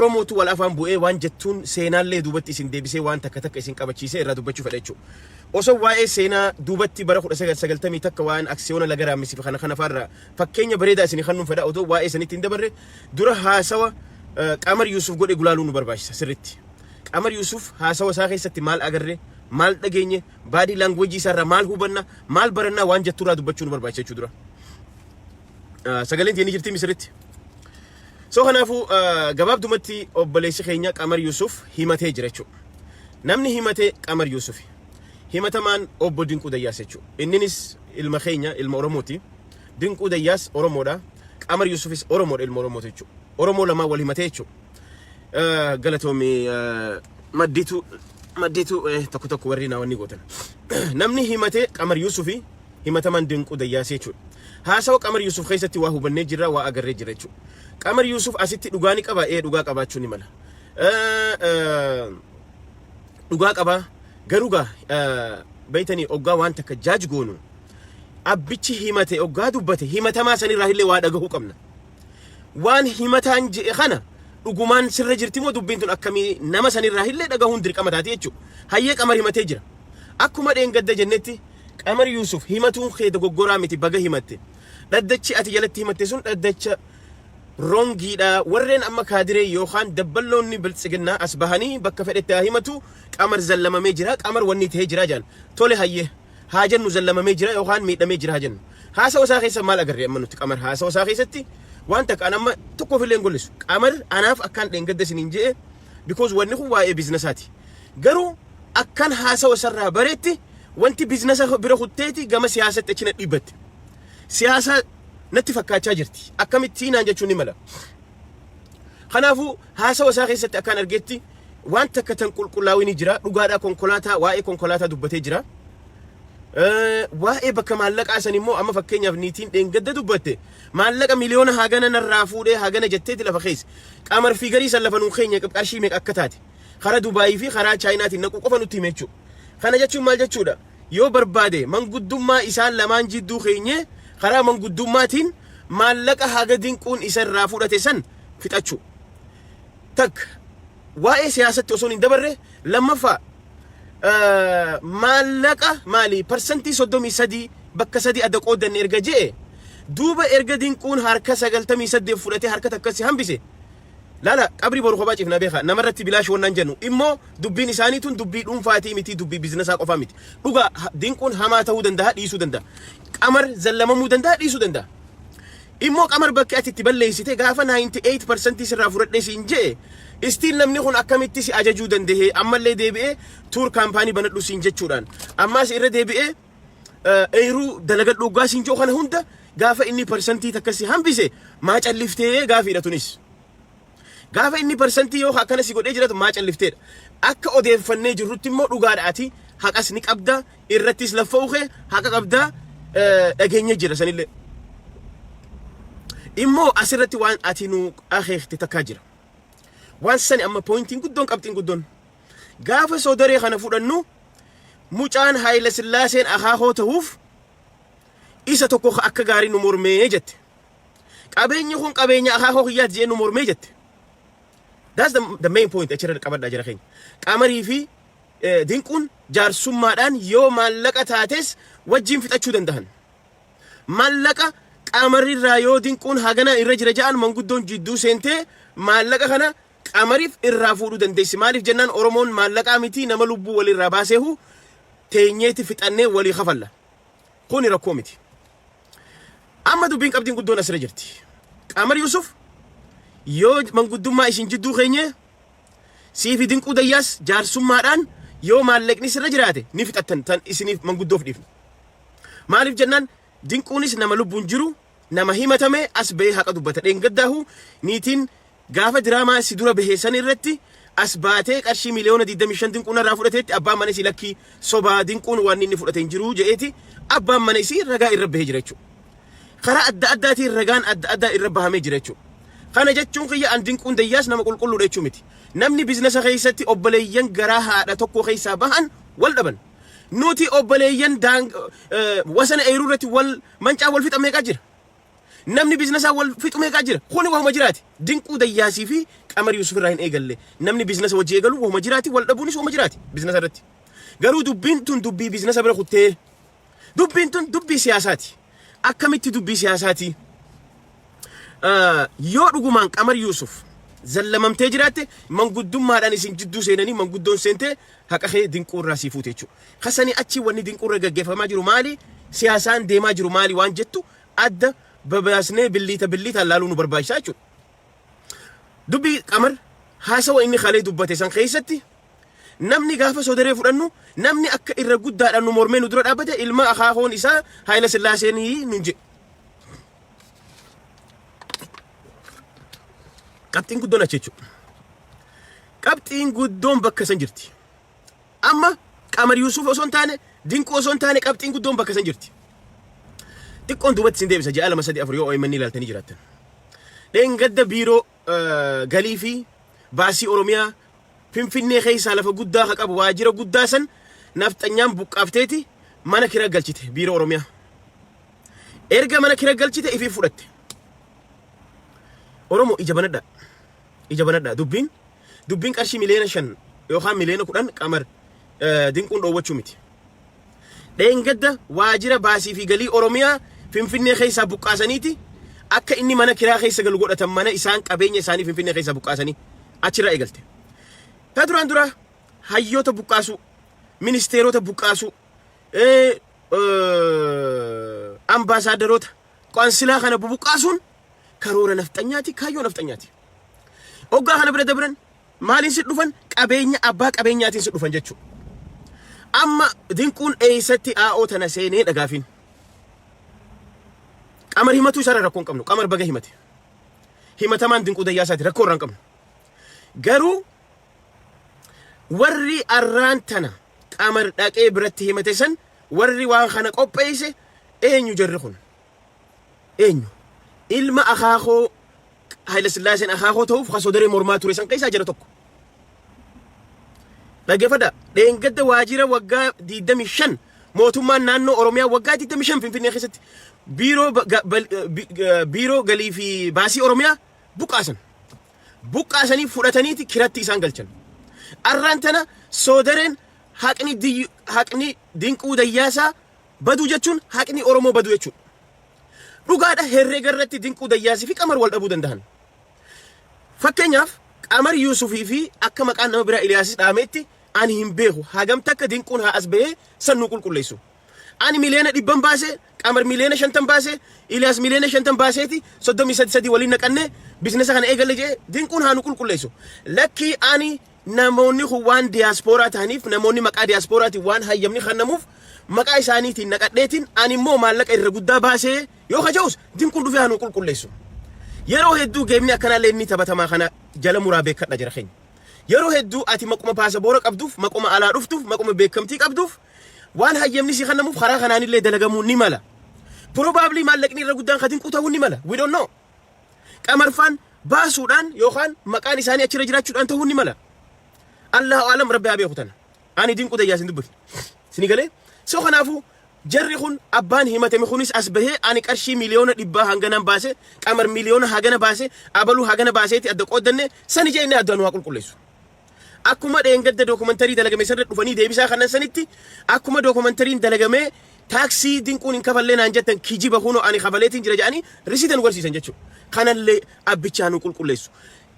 Oromootu wal afaan bu'ee waan jettuun seenaallee duubatti isin deebisee waan takka takka isin qabachiisee irraa dubbachuu fedha jechuudha. Osoo waa'ee seenaa duubatti bara 1990 takka waan aksiyoona laga raamisiif kana farra fakkeenya bareedaa isin kannuun fedha otoo waa'ee sanitti hin dabarre dura haasawa Qamar Yusuf godhe gulaaluu nu barbaachisa sirriitti. Qamar Yusuf haasawa isaa keessatti maal agarre maal dhageenye baadii laangweejii isaarraa maal hubanna maal barannaa waan jetturraa dubbachuu nu barbaachisa jechuudha dura. Sagaleen teenii jirti misiritti. So kanaafu gabaabdumatti obboleessi keenya Qamar Yusuf himatee jira jechuudha. Namni himatee Qamar Yusuf himatamaan obbo Dinquu Dayyaas jechuudha. Inninis ilma keenya ilma Oromooti. Dinquu Dayyaas Oromoodha. Qamar Yusufis Oromoodha ilma Oromooti jechuudha. Oromoo lamaa wal himatee jechuudha. Galatoomii maddiitu tokko warri naawwanni gootan. Namni himatee Qamar Yusufi himatamaan Dinquu Dayyaas jechuudha. Haasawa Qamar Yusuf keessatti waa hubannee jirra waa agarree jira jechuudha. Qamar Yusuf asitti dhugaa ni qaba dhugaa qabaachuu ni mala. Dhugaa qaba garuu beeytanii oggaa waan takka jaaj goonu abbichi himate oggaa dubbate himatamaa sanirraa illee waa dhagahuu qabna. Waan himataan je'e kana dhugumaan sirra jirti moo dubbiin tun akkamii nama sanirraa illee dhagahuun dirqama taati jechuudha. Hayyee Qamar himatee jira. Akkuma dheengadda jennetti Qamar Yusuf himatuun kee dogoggoraa miti baga himatte. Dhaddachi ati jalatti himatte sun dhaddacha rongiidha. Warreen amma kaadiree yookaan dabballoonni biltsiginnaa as bahanii bakka fedhetti himatu Qamar zallamamee jira. Qamar wanni ta'ee jira jaan. Tole hayyee haa jennu zallamamee jira yookaan miidhamee jira haa jennu. Haasawa isaa keessa maal agarree amma nuti Qamar haasawa isaa keessatti waan takka amma tokkoof illee hin gollisu. Qamar anaaf akkaan dheengadda isiniin je'e because wanni kun waa'ee biizinasaati. Garuu akkaan haasawa sarraa bareetti wanti biizinasa bira kutteeti gama siyaasatti achi na dhiibbatte. Siyaasa natti fakkaachaa jirti. Akkamitti naan jechuun ni mala. Kanaafuu haasawa isaa keessatti akkaan argeetti waan takka tan qulqullaa'uu ni jira. Dhugaadhaa konkolaataa waa'ee konkolaataa dubbatee jira. Waa'ee bakka maallaqaa san immoo amma fakkeenyaaf niitiin dheengadda dubbatte maallaqa miliyoona hagana narraa fuudhee hagana jetteeti lafa keessa. Qamar fiigarii san lafa nuun keenya qarshii meeqa akka taate karaa Dubaayii fi karaa Chaayinaatiin naquu qofa nutti hime jechuudha. Kana jechuun maal jechuudha? Yoo barbaade manguddummaa isaan lamaan jidduu keenye karaa manguddummaatiin maallaqa haga Dinquun isarraa fudhate san fixachuu. Takka waa'ee siyaasatti osoo hin dabarre lammaffaa maallaqa maali parsantii 33 bakka 3 adda qoodanne erga je'e duuba erga Dinquun harka 98 fudhate harka takkasi hambise. Lala qabri boru kophaa ciifna beeka namarratti bilaash wannaan jennu immoo dubbiin isaanii tun dubbii dhuunfaatii miti dubbii biizinasaa qofaa miti. Dhugaa Dinquun hamaa ta'uu danda'a dhiisuu danda'a. Qamar zallamamuu danda'a dhiisuu danda'a. Immoo Qamar bakka ati itti balleessite gaafa 98% sirraa fudhadhee siin je'e istiin namni kun akkamitti si ajajuu danda'e ammallee deebi'ee tuur kaampaanii banadhu siin jechuudhaan ammaas irra deebi'ee eeruu dalagadhu dhugaa siin jiru kana hunda gaafa inni parsantii takkasi hambise maa calliftee gaafiidha tunis. Gaafa inni parsantii yoo akkana si godhee jiraatu maa callifteedha. Akka odeeffannee jirrutti immoo dhugaadhaati haqas ni qabda irrattis laffa'uuke haqa qabda dhageenya jira sanillee. Immoo asirratti waan ati nu akeekte takkaa jira. Waan sani amma pointiin guddoon qabxiin guddoon. Gaafa soodaree kana fudhannu mucaan Haayila Sillaaseen akaakoo ta'uuf isa tokko akka gaarii nu mormee jette. Qabeenyi kun qabeenya akaakoo kiyyaati jee nu mormee jette. That's the main point achirra qabadhaa jira keenya. Qamarii fi Dinquun jaarsummaadhaan yoo maallaqa taates wajjin fixachuu danda'an. Maallaqa Qamarirraa yoo Dinquun hagana irra jira ja'an manguddoon jidduu seentee maallaqa kana Qamariif irraa fuudhuu dandeessi. Maaliif jennaan Oromoon maallaqaa miti nama lubbuu walirraa baaseehu teenyeeti fixannee walii kafalla. Kuni rakkoo miti. Amma dubbiin qabdiin guddoon asirra jirti. Qamar Yusuf yoo manguddummaa isin jidduu keenye siifi Dinquu Dayyaas jaarsummaadhaan yoo maallaqni sirra jiraate ni fixattan tan isiniif manguddoof dhiifna. Maaliif jennaan Dinquunis nama lubbuun jiru nama himatame as bahee haqa dubbata. Dheengaddaahu niitiin gaafa diraamaa si dura baheessan irratti as baatee qarshii miliyoona 25 Dinquun irraa fudhateetti abbaan mana isii lakkii sobaa Dinquun waan inni fudhate hin jiru je'eeti abbaan mana isii ragaa irra bahee jira jechuudha. Karaa adda addaatiin ragaan adda addaa irra bahamee jira jechuudha. Kana jechuun kiyya an Dinquun Dayyaas nama qulqulluudha jechuu miti. Namni biizinasa keessatti obboleeyyan garaa haadha tokko keessaa bahan wal dhaban. Nuti obboleeyyan wasana eeruu irratti wal mancaa wal fixa meeqa jira. namni biizinasa wal fixu meeqa jira kuni wahuma jiraati dinquu dayyaasii fi qamar Yuusuf irraa hin eegalle namni biizinasa wajji eegalu wahuma jiraati wal dhabuunis wahuma jiraati biizinasa irratti garuu dubbiin tun dubbii biizinasa bira kuttee dubbiin tun dubbii siyaasaati akkamitti dubbii siyaasaati yoo dhugumaan qamar Yuusuf zallamamtee jiraatte manguddummaadhaan isin jidduu seenanii manguddoon seentee haqa kee dinquu irraa sii fuute jechuudha. Kasanii achi wanni dinquu irra gaggeeffamaa jiru maali? Siyaasaan deemaa jiru maali waan jettu adda babaasnee billiitaan laaluu nu barbaachisaa jechuudha. Dubbii qamar haasawa inni kalee dubbate san keessatti namni gaafa sodaree fudhannu namni akka irra guddaadhaan nu mormee nu dura dhaabbate ilma akaakoon isaa Haayila Sillaaseenii nun jedhe. Qabxiin guddoon achi jechuudha. Qabxiin guddoon bakka san jirti. Amma qamar Yuusuf osoo hin taane dinquu osoo hin taane qabxiin guddoon bakka san jirti. Xiqqoon duubatti sin deebisa ja'a 2-3-4 yoo OMN ilaaltanii jiraattan. Dheengadda biiroo galii fi baasii Oromiyaa Finfinnee keessaa lafa guddaa haa qabu waajjira guddaa san nafxanyaan buqqaafteeti mana kira galchite biiroo Oromiyaa. Erga mana kira galchite ifii fudhatte. Oromoo ija banadha dubbiin qarshii miliyoona 5 yookaan miliyoona 10 qamar dinquun dhoowwachuu miti. Dheengadda waajjira baasii fi galii Oromiyaa Finfinnee keessaa buqqaasaniiti akka inni mana kiraa keessa galu godhatan mana isaan qabeenya isaanii Finfinnee keessaa buqqaasanii achirraa eegalte. Ta duraan dura hayyoota buqqaasu ministeerota buqqaasu ambaasaadaroota qoonsilaa kana bubuqqaasuun karoora nafxanyaati kaayyoo nafxanyaati. Hoggaa kana bira dabran maaliin si dhufan qabeenya abbaa qabeenyaatiin si dhufan jechuudha. Amma dinquun eessatti aa'oo tana seenee dhagaafin. Qamar himatu isaarra rakkoo hin qabnu qamar baga himate. Himatamaan dinquu dayyaasaati rakkoo irraa hin qabnu. Garuu warri arraan tana qamar dhaqee biratti himate san warri waan kana qopheesse eenyu jarri kun? Eenyu? Ilma akaakoo Haayila Sillaaseen akaakoo ta'uuf sodaree mormaa ture san keessaa jira tokko. Dhaggeeffadhaa dheengadda waajjira waggaa 25 mootummaan naannoo Oromiyaa waggaa 25 Finfinnee keessatti biiroo galii fi baasii Oromiyaa buqqaasanii fudhataniiti kiratti isaan galchan. Arraan tana sodareen haqni dinquu dayyaasaa baduu jechuun haqni Oromoo baduu jechuudha. Dhugaadha herreega irratti dinquu dayyaasii fi qamar wal dhabuu danda'an. Fakkeenyaaf qamar Yuusufii fi akka maqaan nama biraa Iliyaasis dhaameetti ani hin beeku hagamta akka dinquun haa as bahee san nu qulqulleessu. Ani miliyoona 100 baase qamar miliyoona 50 baase Iliyaas miliyoona 50 baaseeti 33 waliin naqannee biizinasa kana eegalle jee dinquun haa nu qulqulleessu. Lakkii ani namoonni kun waan diyaaspooraa ta'aniif namoonni maqaa diyaasporaatiin waan hayyamni kennamuuf maqaa isaaniitiin naqadheetiin ani immoo maallaqa irra guddaa baasee yoo kaja'us dinquun dhufee haa nu qulqulleessu. Yeroo hedduu geemni akkanaallee inni taphatamaa kana jala muraa beekadha jira keenya. Yeroo hedduu ati maquma paasapoora qabduuf maquma alaa dhuftuuf maquma beekamtii qabduuf waan hayyamni si kennamuuf karaa kanaanillee dalagamuu ni mala. Probably maallaqni irra guddaan ka dinquu ta'uu ni mala. We don't know. Qamarfaan baasuudhaan yookaan maqaan isaanii achirra jiraachuudhaan ta'uu ni mala. Allahu aalam rabbi haa beeku tana. Ani dinquu dayyaasin dubbatu. Sini galee soo kanaafuu jarri kun abbaan himatame kunis as bahee ani qarshii miliyoona 100 hanganan baase qamar miliyoona hagana baase abaluu hagana baaseeti adda qooddanne sani jee inni addaan waa qulqulleessu. Akkuma dheengadda dookumentarii dalagame sirra dhufanii deebisaa kanan sanitti akkuma dookumentariin dalagame taaksii dinquun hin kafallee naan jettan kijiba kunoo ani kafaleetiin jira jedhanii risiitan warsiisan jechuudha. Kanallee abbichaa nu qulqulleessu.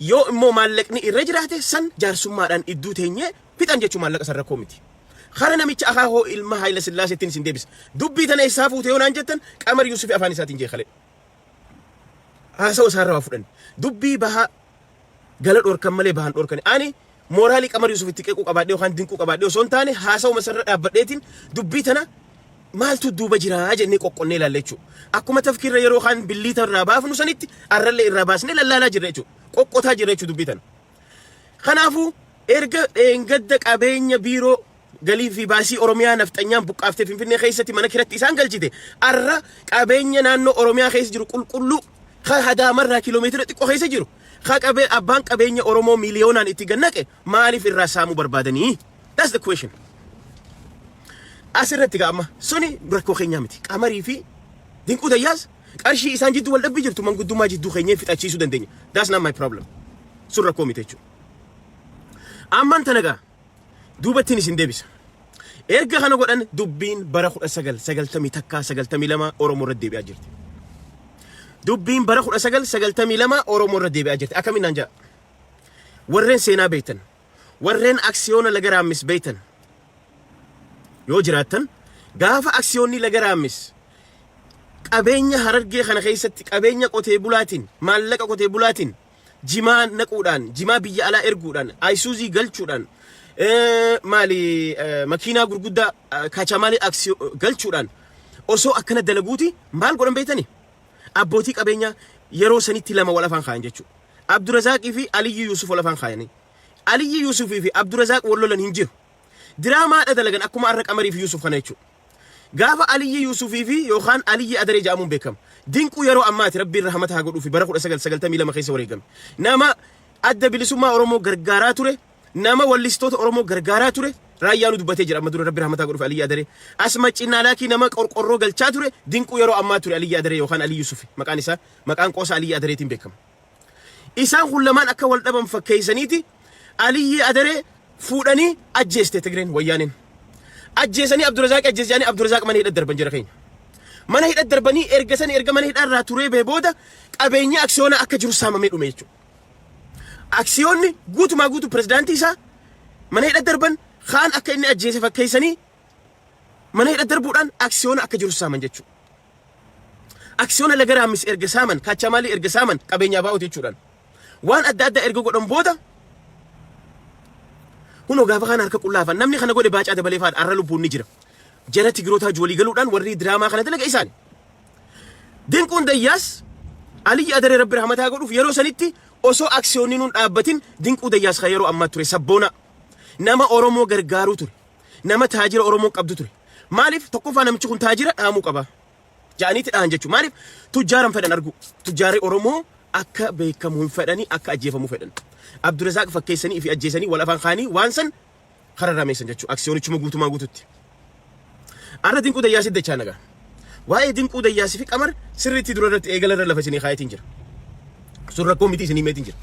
Yoo immoo maallaqni irra jiraate san jaarsummaadhaan idduu teenyee fixan jechuu maallaqa san rakkoo miti. Khara namicha akaakoo ilma Haayila Sillaaseetiin isin deebisa. Dubbii tana isaa fuute yoo naan jettan qamar Yuusuf afaan isaatiin jeekale. Haasa'u isaarraa waa fudhan. Dubbii bahaa gala dhorkan malee bahan dhorkan. Ani mooraalii qamar Yuusuf itti qeequu qabaadhee yookaan dinquu qabaadhee osoo hin taane haasa'u masarra dhaabbadheetiin dubbii tana maaltu duuba jiraa jennee qoqqonnee ilaalla jechuudha. Akkuma tafkiirra yeroo kaan billiita irraa baafnu sanitti arrallee irraa baasnee lallaalaa jirra jechuudha. Qoqqotaa jirra jechuudha dubbii tana. Kanaafuu erga dheengadda qabeenya biiroo galii fi baasii Oromiyaa nafxanyaan buqqaaftee Finfinnee keessatti mana kiratti isaan galchite arra qabeenya naannoo Oromiyaa keessa jiru qulqulluu hadaamarraa kiiloomeetira xiqqoo keessa jiru abbaan qabeenya Oromoo miliyoonaan itti gannaqe maaliif irraa saamuu barbaadanii? That's the question. Asirratti gaama suni rakkoo keenyaa miti. Qamarii fi dinquu dayyaas qarshii isaan jidduu wal dhabbii jirtu manguddummaa jidduu keenyee fixachiisuu dandeenya. That's not my problem. Sun rakkoo miti jechuudha. Amman tanagaa duubattiin isin deebisa. Erga kana godhan dubbiin bara 1992 Oromoo irra deebi'aa jirti. Dubbiin bara 1992 Oromoo irra deebi'aa jirti. Akkamiin naan jedha. Warreen seenaa beektan, warreen aksiyoona laga raammis beektan yoo jiraattan gaafa aksiyoonni laga raammis qabeenya Harargee kana keessatti qabeenya qotee bulaatiin maallaqa qotee bulaatiin jimaa naquudhaan jimaa biyya alaa erguudhaan ayisuuzii galchuudhaan makiinaa gurguddaa kaachamaalee galchuudhaan osoo akkana dalaguuti maal godhan beektani abbootii qabeenyaa yeroo sanitti lama wal afaan kaayan jechuudha. Abdurrazaaqii fi Aliyyi Yuusuf wal afaan kaayanii. Aliyyi Yuusufii fi Abdurrazaaq wal lolan hin jiru. Diraamaadha dalagan akkuma Arra Qamarii fi Yuusuf kana jechuudha. Gaafa Aliyyi Yuusufii fi yookaan Aliyyi Adaree jedhamuun beekama. Dinquu yeroo ammaati Rabbiin rahmata haa godhuu fi bara 1992 keessa wareegame. Nama adda bilisummaa Oromoo gargaaraa ture, nama wallistoota Oromoo gargaaraa ture, raayyaanu dubbatee jira amma dura Rabbi rahmata haa godhuu fi Aliyyi Adaree. Asma Cinnaalaakii nama qorqorroo galchaa ture, dinquu yeroo ammaa ture Aliyyi Adaree yookaan Aliyyi Yuusuf. Maqaan isaa maqaan qoosa Aliyyi Adareetiin beekama. Isaan kun lamaan akka wal dhaban fakkeessaniiti Aliyyi Adaree fuudhanii ajjeeste Tigreen wayyaaneen. Ajjeesanii Abdurrazaaq ajjeesanii Abdurrazaaq mana hidhaa darban jira keenya. Mana hidhaa darbanii erga mana hidhaa irraa turee bee booda qabeenya aksiyoona akka jiru saamamee dhume jechuudha. Aksiyoonni guutumaa guutuu pirezidaantii isaa mana hidhaa darban kaan akka inni ajjeese fakkeessanii mana hidhaa darbuudhaan aksiyoona akka jiru saaman jechuudha. Aksiyoona laga raammis erga saaman kaachamaalii erga saaman qabeenyaa baa'uuti jechuudhaan. Waan adda addaa erga godhan booda hunoo gaafa kana harka qullaafan namni kana godhe baacaa dabalee faadha arra lubbuun ni jira. Jara Tigrootaa walii galuudhaan warri diraamaa kana dalaga isaani. Dinquun Dayyaas Aliyyi Adaree Rabbi rahmataa godhuuf yeroo sanitti osoo aksiyoonni nuun dhaabbatin Dinquu Dayyaas kan yeroo ammaa ture sabboona nama Oromoo gargaaruu ture. Nama taajira Oromoo qabdu ture. Maaliif tokkoffaa namichi kun taajira dhaamuu qaba. Jaaniiti dhaan jechuun maaliif tujjaaran fedhan argu. Tujjaarri Oromoo akka beekamu hin fedhanii akka ajjeefamuu fedhan. Abdurrazaaq fakkeessanii fi ajjeesanii wal afaan kaanii waan san kararrameessan jechuudha. Aksiyoonichuma guutumaa guututti. Arra Dinquu Dayyaas dachaa nagaa. Waa'ee Dinquu Dayyaas fi Qamar sirriitti dura irratti eegalarra lafa isinii kaayatiin jira. Sun rakkoo miti isinii meetiin jira.